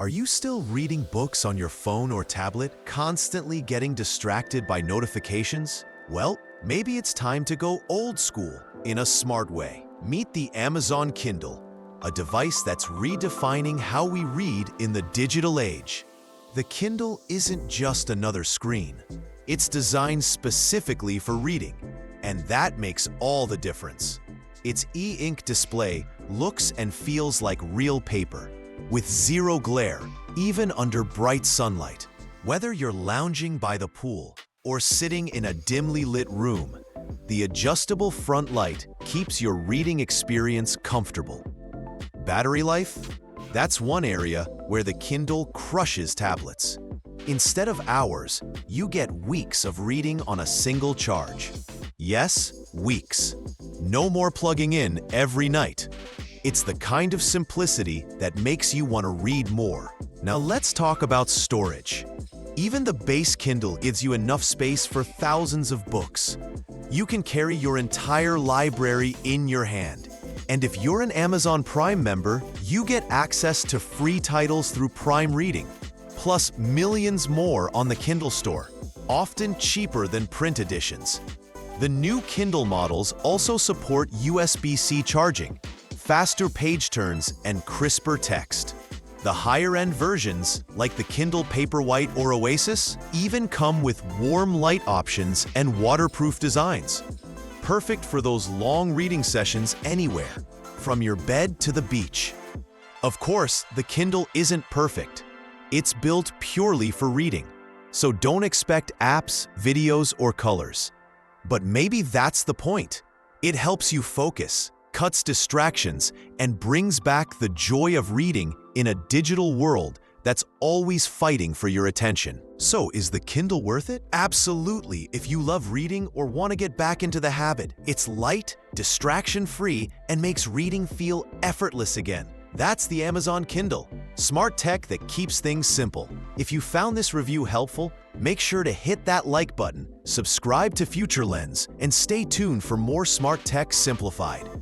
Are you still reading books on your phone or tablet, constantly getting distracted by notifications? Well, maybe it's time to go old school in a smart way. Meet the Amazon Kindle, a device that's redefining how we read in the digital age. The Kindle isn't just another screen. It's designed specifically for reading, and that makes all the difference. Its e-ink display looks and feels like real paper, with zero glare, even under bright sunlight. Whether you're lounging by the pool or sitting in a dimly lit room, the adjustable front light keeps your reading experience comfortable. Battery life? That's one area where the Kindle crushes tablets. Instead of hours, you get weeks of reading on a single charge. Yes, weeks. No more plugging in every night. It's the kind of simplicity that makes you want to read more. Now let's talk about storage. Even the base Kindle gives you enough space for thousands of books. You can carry your entire library in your hand. And if you're an Amazon Prime member, you get access to free titles through Prime Reading, plus millions more on the Kindle store, often cheaper than print editions. The new Kindle models also support USB-C charging, faster page turns, and crisper text. The higher-end versions, like the Kindle Paperwhite or Oasis, even come with warm light options and waterproof designs. Perfect for those long reading sessions anywhere, from your bed to the beach. Of course, the Kindle isn't perfect. It's built purely for reading, so don't expect apps, videos, or colors. But maybe that's the point. It helps you focus, cuts distractions, and brings back the joy of reading in a digital world that's always fighting for your attention. So, is the Kindle worth it? Absolutely, if you love reading or want to get back into the habit. It's light, distraction-free, and makes reading feel effortless again. That's the Amazon Kindle, smart tech that keeps things simple. If you found this review helpful, make sure to hit that like button, subscribe to Future Lens, and stay tuned for more smart tech simplified.